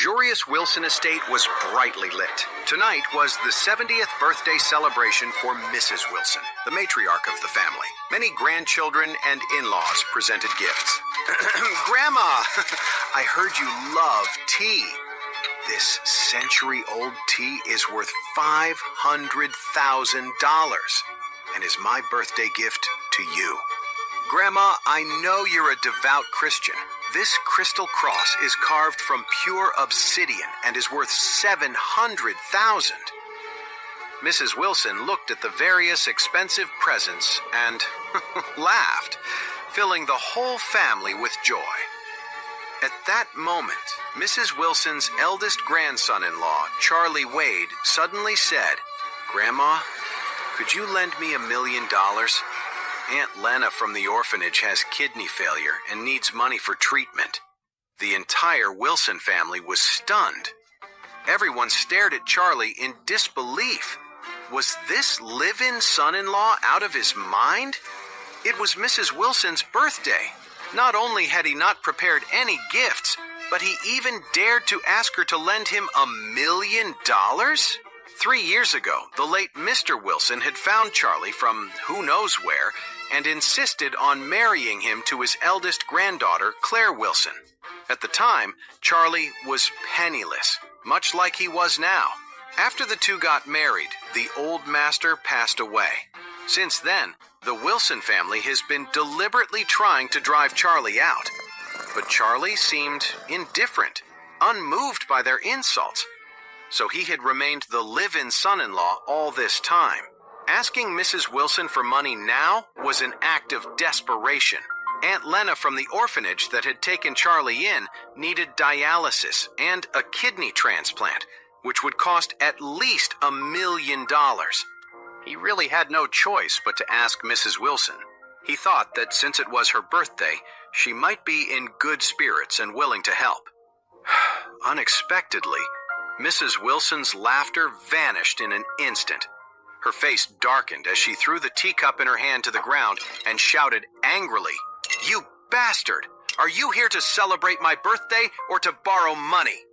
luxurious Wilson estate was brightly lit. Tonight was the 70th birthday celebration for Mrs. Wilson, the matriarch of the family. Many grandchildren and in-laws presented gifts. Grandma, I heard you love tea. This century-old tea is worth $500,000 and is my birthday gift to you. Grandma, I know you're a devout Christian. This crystal cross is carved from pure obsidian and is worth $700,000. Mrs. Wilson looked at the various expensive presents and laughed, filling the whole family with joy. At that moment, Mrs. Wilson's eldest grandson-in-law, Charlie Wade, suddenly said, "Grandma, could you lend me $1 million? Aunt Lena from the orphanage has kidney failure and needs money for treatment." The entire Wilson family was stunned. Everyone stared at Charlie in disbelief. Was this live-in son-in-law out of his mind? It was Mrs. Wilson's birthday. Not only had he not prepared any gifts, but he even dared to ask her to lend him $1 million? 3 years ago, the late Mr. Wilson had found Charlie from who knows where and insisted on marrying him to his eldest granddaughter, Claire Wilson. At the time, Charlie was penniless, much like he was now. After the two got married, the old master passed away. Since then, the Wilson family has been deliberately trying to drive Charlie out. But Charlie seemed indifferent, unmoved by their insults. So he had remained the live-in son-in-law all this time. Asking Mrs. Wilson for money now was an act of desperation. Aunt Lena from the orphanage that had taken Charlie in needed dialysis and a kidney transplant, which would cost at least $1 million. He really had no choice but to ask Mrs. Wilson. He thought that since it was her birthday, she might be in good spirits and willing to help. Unexpectedly, Mrs. Wilson's laughter vanished in an instant. Her face darkened as she threw the teacup in her hand to the ground and shouted angrily, "You bastard! Are you here to celebrate my birthday or to borrow money?"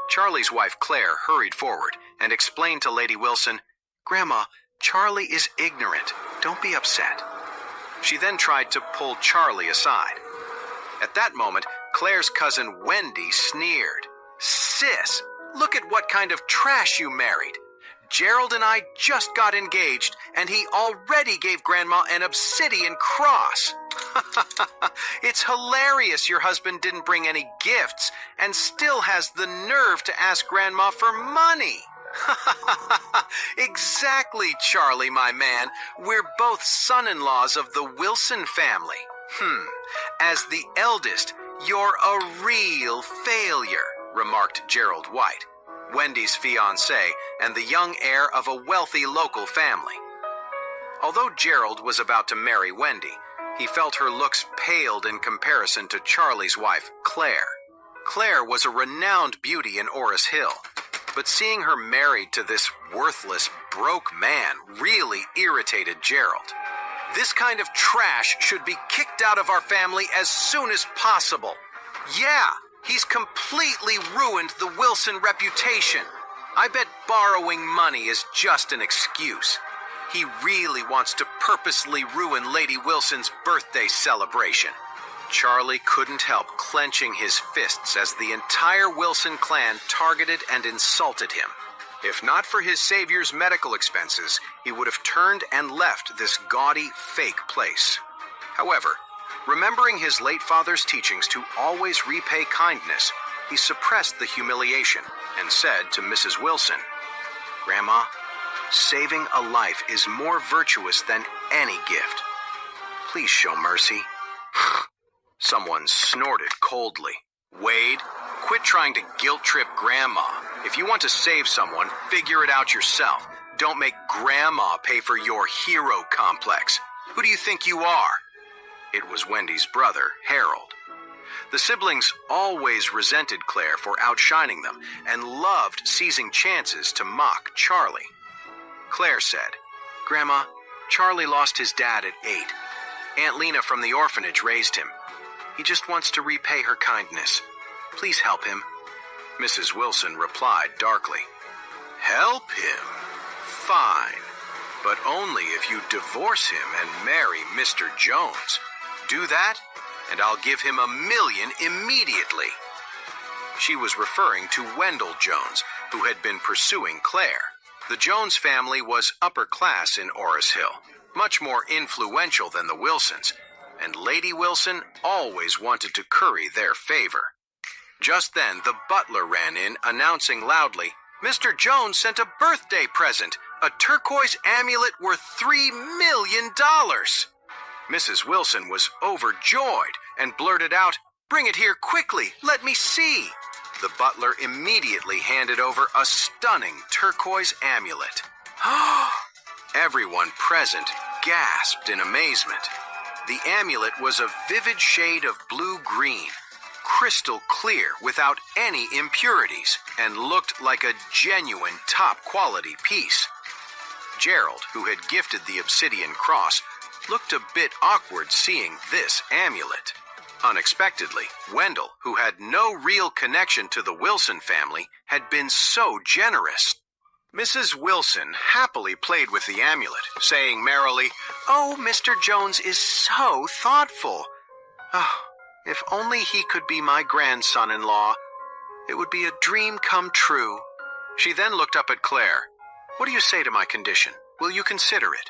Charlie's wife Claire hurried forward and explained to Lady Wilson, "Grandma, Charlie is ignorant. Don't be upset." She then tried to pull Charlie aside. At that moment, Claire's cousin Wendy sneered. "Sis, look at what kind of trash you married. Gerald and I just got engaged, and he already gave Grandma an obsidian cross. It's hilarious your husband didn't bring any gifts and still has the nerve to ask Grandma for money." "Exactly, Charlie, my man. We're both son-in-laws of the Wilson family. As the eldest, you're a real failure," remarked Gerald White, Wendy's fiancé and the young heir of a wealthy local family. Although Gerald was about to marry Wendy, he felt her looks paled in comparison to Charlie's wife, Claire. Claire was a renowned beauty in Oris Hill, but seeing her married to this worthless, broke man really irritated Gerald. "This kind of trash should be kicked out of our family as soon as possible. Yeah, he's completely ruined the Wilson reputation. I bet borrowing money is just an excuse. He really wants to purposely ruin Lady Wilson's birthday celebration." Charlie couldn't help clenching his fists as the entire Wilson clan targeted and insulted him. If not for his savior's medical expenses, he would have turned and left this gaudy, fake place. However, remembering his late father's teachings to always repay kindness, he suppressed the humiliation and said to Mrs. Wilson, "Grandma, saving a life is more virtuous than any gift. Please show mercy." Someone snorted coldly. "Wade, quit trying to guilt-trip Grandma. If you want to save someone, figure it out yourself. Don't make Grandma pay for your hero complex. Who do you think you are?" It was Wendy's brother, Harold. The siblings always resented Claire for outshining them and loved seizing chances to mock Charlie. Claire said, "Grandma, Charlie lost his dad at 8. Aunt Lena from the orphanage raised him. He just wants to repay her kindness. Please help him." Mrs. Wilson replied darkly. Help him? Fine. But only if you divorce him and marry Mr. Jones. Do that, and I'll give him $1 million immediately. She was referring to Wendell Jones, who had been pursuing Claire. The Jones family was upper class in Orris Hill, much more influential than the Wilsons, and Lady Wilson always wanted to curry their favor. Just then, the butler ran in, announcing loudly, Mr. Jones sent a birthday present, a turquoise amulet worth $3 million. Mrs. Wilson was overjoyed and blurted out, Bring it here quickly, let me see. The butler immediately handed over a stunning turquoise amulet. Everyone present gasped in amazement. The amulet was a vivid shade of blue-green, crystal clear without any impurities, and looked like a genuine top-quality piece. Gerald, who had gifted the obsidian cross, looked a bit awkward seeing this amulet. Unexpectedly, Wendell, who had no real connection to the Wilson family, had been so generous. Mrs. Wilson happily played with the amulet, saying merrily, Oh, Mr. Jones is so thoughtful. Oh, if only he could be my grandson-in-law. It would be a dream come true. She then looked up at Claire. What do you say to my condition? Will you consider it?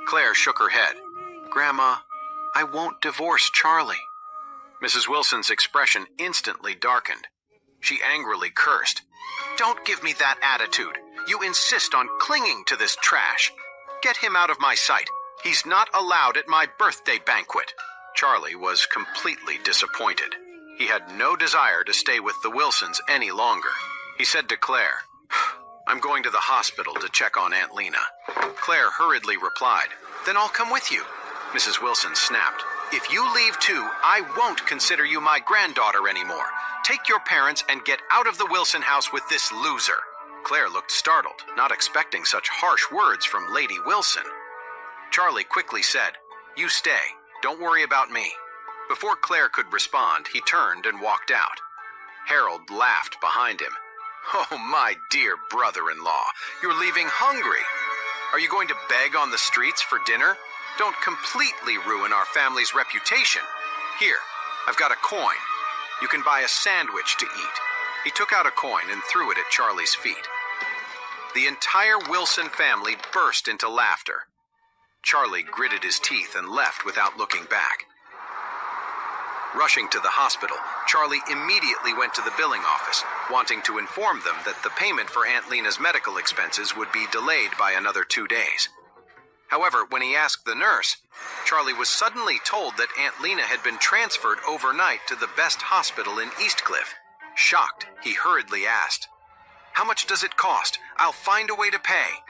Claire shook her head. Grandma, I won't divorce Charlie. Mrs. Wilson's expression instantly darkened. She angrily cursed. Don't give me that attitude. You insist on clinging to this trash. Get him out of my sight. He's not allowed at my birthday banquet. Charlie was completely disappointed. He had no desire to stay with the Wilsons any longer. He said to Claire, I'm going to the hospital to check on Aunt Lena. Claire hurriedly replied, Then I'll come with you. Mrs. Wilson snapped. If you leave too, I won't consider you my granddaughter anymore. Take your parents and get out of the Wilson house with this loser. Claire looked startled, not expecting such harsh words from Lady Wilson. Charlie quickly said, You stay. Don't worry about me. Before Claire could respond, he turned and walked out. Harold laughed behind him. Oh, my dear brother-in-law, you're leaving hungry. Are you going to beg on the streets for dinner? Don't completely ruin our family's reputation. Here, I've got a coin. You can buy a sandwich to eat. He took out a coin and threw it at Charlie's feet. The entire Wilson family burst into laughter. Charlie gritted his teeth and left without looking back. Rushing to the hospital, Charlie immediately went to the billing office, wanting to inform them that the payment for Aunt Lena's medical expenses would be delayed by another 2 days. However, when he asked the nurse, Charlie was suddenly told that Aunt Lena had been transferred overnight to the best hospital in Eastcliff. Shocked, he hurriedly asked, How much does it cost? I'll find a way to pay.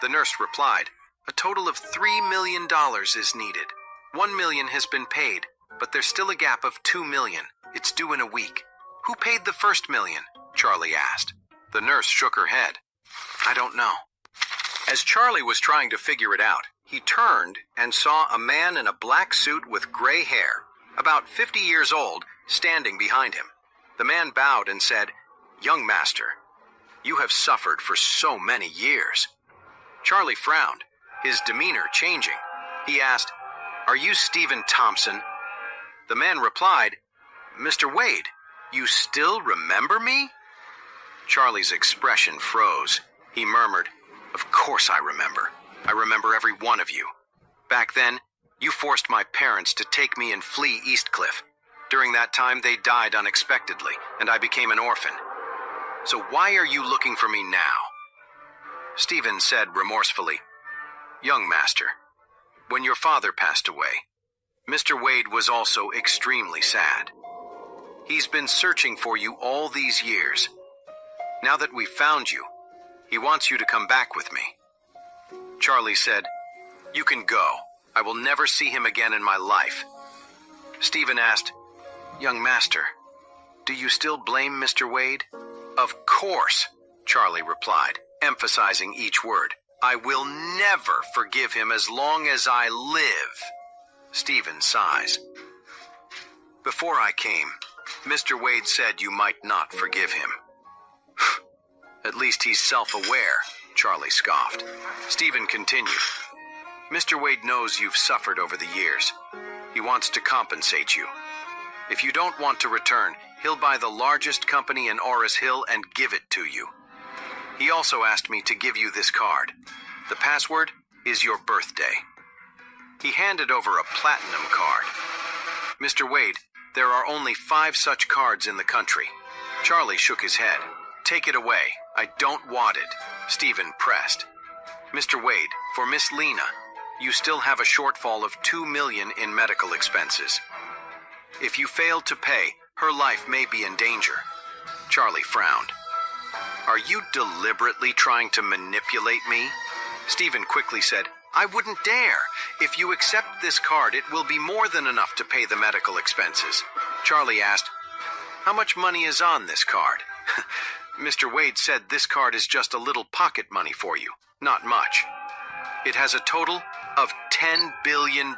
The nurse replied, A total of $3 million is needed. $1 million has been paid, but there's still a gap of $2 million. It's due in a week. Who paid the first $1 million? Charlie asked. The nurse shook her head. I don't know. As Charlie was trying to figure it out, he turned and saw a man in a black suit with gray hair, about 50 years old, standing behind him. The man bowed and said, Young master, you have suffered for so many years. Charlie frowned, his demeanor changing. He asked, Are you Stephen Thompson? The man replied, Mr. Wade, you still remember me? Charlie's expression froze. He murmured, Of course I remember. I remember every one of you. Back then, you forced my parents to take me and flee Eastcliff. During that time, they died unexpectedly, and I became an orphan. So why are you looking for me now? Stephen said remorsefully, Young master, when your father passed away, Mr. Wade was also extremely sad. He's been searching for you all these years. Now that we've found you, he wants you to come back with me. Charlie said, You can go. I will never see him again in my life. Stephen asked, Young master, do you still blame Mr. Wade? Of course, Charlie replied, emphasizing each word. I will never forgive him as long as I live. Stephen sighs. Before I came, Mr. Wade said you might not forgive him. At least he's self-aware, Charlie scoffed. Stephen continued. Mr. Wade knows you've suffered over the years. He wants to compensate you. If you don't want to return, he'll buy the largest company in Oris Hill and give it to you. He also asked me to give you this card. The password is your birthday. He handed over a platinum card. Mr. Wade, there are only 5 such cards in the country. Charlie shook his head. Take it away. I don't want it. Stephen pressed. Mr. Wade, for Miss Lena, you still have a shortfall of $2 million in medical expenses. If you fail to pay, her life may be in danger. Charlie frowned. Are you deliberately trying to manipulate me? Stephen quickly said, I wouldn't dare. If you accept this card, it will be more than enough to pay the medical expenses. Charlie asked, how much money is on this card? Mr. Wade said this card is just a little pocket money for you, not much. It has a total of $10 billion.